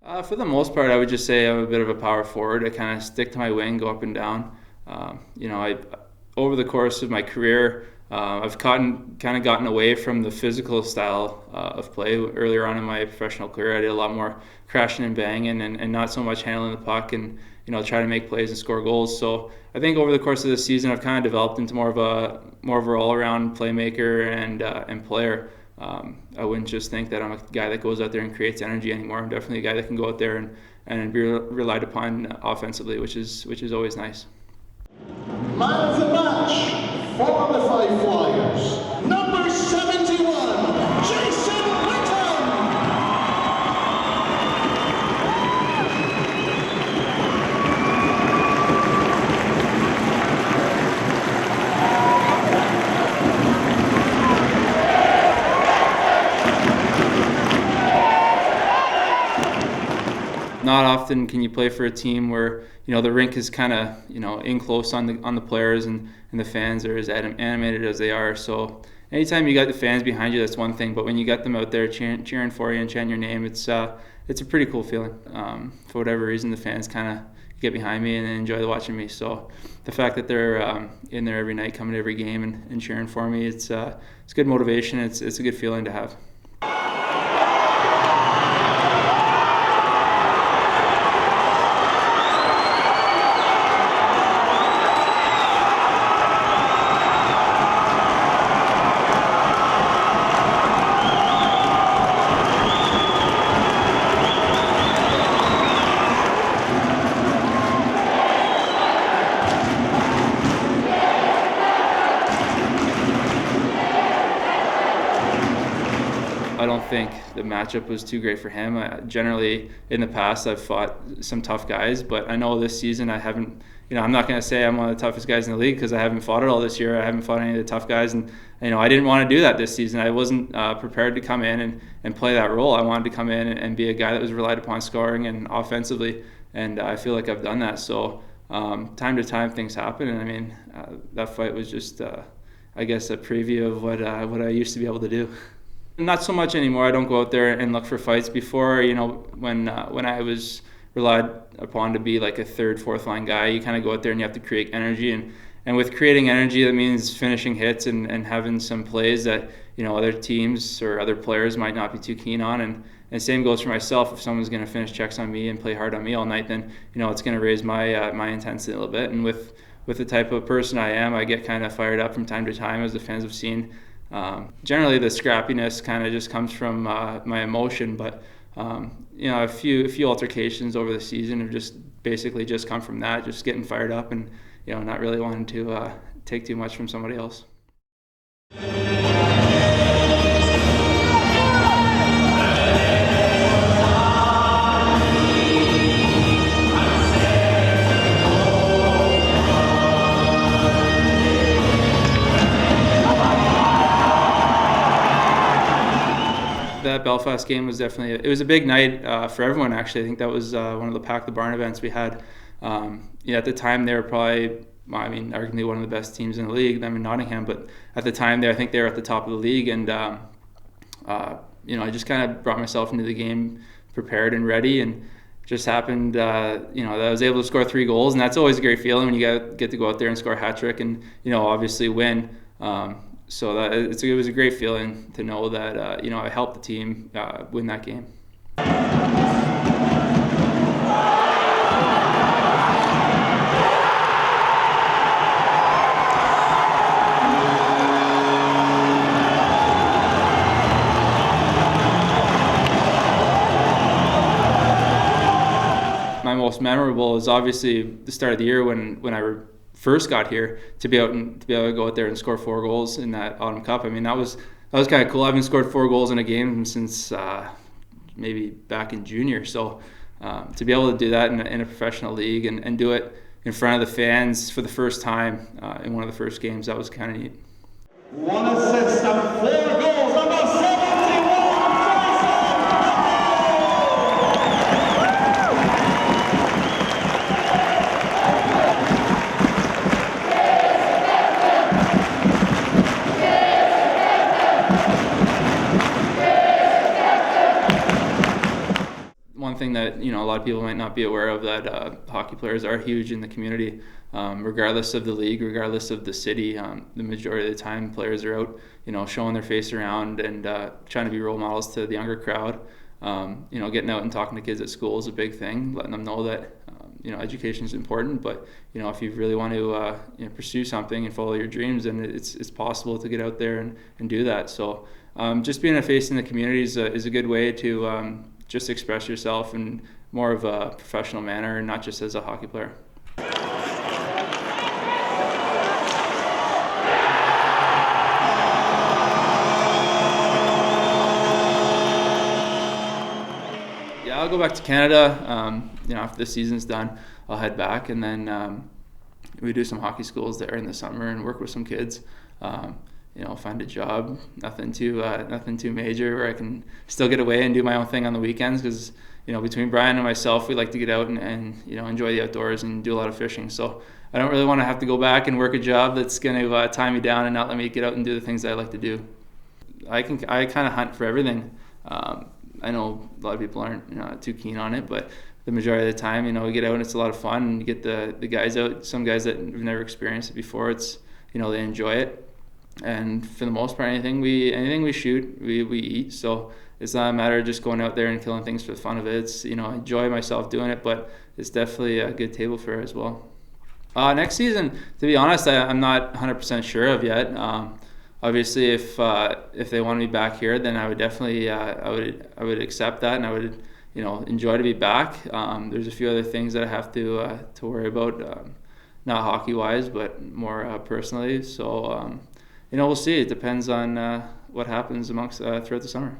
For the most part, I would just say I'm a bit of a power forward. I kind of stick to my wing, go up and down. I over the course of my career, I've kind of gotten away from the physical style of play. Earlier on in my professional career, I did a lot more crashing and banging, and not so much handling the puck and try to make plays and score goals. So I think over the course of this season, I've kind of developed into more of a all-around playmaker and player. I wouldn't just think that I'm a guy that goes out there and creates energy anymore. I'm definitely a guy that can go out there and be relied upon offensively, which is always nice. Man of the match for the Fife Flyers, number 71, Jason Pitton. Not often can you play for a team where the rink is kind of in close on the players, and the fans are as animated as they are. So anytime you got the fans behind you, that's one thing. But when you got them out there cheering for you and chanting your name, it's a pretty cool feeling. For whatever reason, the fans kind of get behind me and enjoy watching me. So the fact that they're in there every night, coming to every game and cheering for me, it's good motivation. It's a good feeling to have. I don't think the matchup was too great for him. Generally, in the past, I've fought some tough guys, but I know this season I haven't. I'm not going to say I'm one of the toughest guys in the league because I haven't fought it all this year. I haven't fought any of the tough guys, and I didn't want to do that this season. I wasn't prepared to come in and play that role. I wanted to come in and be a guy that was relied upon scoring and offensively, and I feel like I've done that. So time to time, things happen, and that fight was just, I guess, a preview of what I used to be able to do. Not so much anymore. I don't go out there and look for fights. Before, when I was relied upon to be like a third, fourth line guy, you kind of go out there and you have to create energy. And with creating energy, that means finishing hits and having some plays that, other teams or other players might not be too keen on. And same goes for myself. If someone's going to finish checks on me and play hard on me all night, then, it's going to raise my intensity a little bit. And with the type of person I am, I get kind of fired up from time to time, as the fans have seen. Generally, the scrappiness kind of just comes from my emotion, but a few altercations over the season have just basically just come from that, just getting fired up and not really wanting to take too much from somebody else. That Belfast game was definitely, it was a big night for everyone, actually. I think that was one of the Pack the Barn events we had. At the time, they were probably, arguably one of the best teams in the league, them in Nottingham, but at the time, I think they were at the top of the league, and I just kind of brought myself into the game prepared and ready, and just happened, that I was able to score 3 goals, and that's always a great feeling when you get to go out there and score a hat trick and, obviously win. So it was a great feeling to know that I helped the team win that game. My most memorable is obviously the start of the year when I first got here, to be able to go out there and score 4 goals in that Autumn Cup. That was kind of cool. I haven't scored 4 goals in a game since maybe back in junior. So to be able to do that in a professional league and do it in front of the fans for the first time in one of the first games, that was kind of neat. 1 assist and 4 goals, number 71. one thing that a lot of people might not be aware of, that hockey players are huge in the community, regardless of the league, regardless of the city. The majority of the time, players are out, showing their face around and trying to be role models to the younger crowd. Getting out and talking to kids at school is a big thing, letting them know that education is important, but if you really want to pursue something and follow your dreams, then it's possible to get out there and do that. So just being a face in the community is a good way to just express yourself in more of a professional manner, and not just as a hockey player. Yeah, I'll go back to Canada. After the season's done, I'll head back, and then we do some hockey schools there in the summer and work with some kids. Find a job, nothing too major, where I can still get away and do my own thing on the weekends, because between Brian and myself, we like to get out and enjoy the outdoors and do a lot of fishing. So I don't really want to have to go back and work a job that's going to tie me down and not let me get out and do the things that I like to do. I kind of hunt for everything. I know a lot of people aren't too keen on it, but the majority of the time, we get out and it's a lot of fun, and you get the guys out. Some guys that have never experienced it before, it's they enjoy it. And for the most part, anything we shoot, we eat. So it's not a matter of just going out there and killing things for the fun of it. It's I enjoy myself doing it, but it's definitely a good table fare as well. Next season, to be honest, I'm not 100% sure of yet. Obviously, if they want me back here, then I would definitely I would accept that, and I would enjoy to be back. There's a few other things that I have to worry about, not hockey wise, but more personally. So we'll see. It depends on what happens throughout the summer.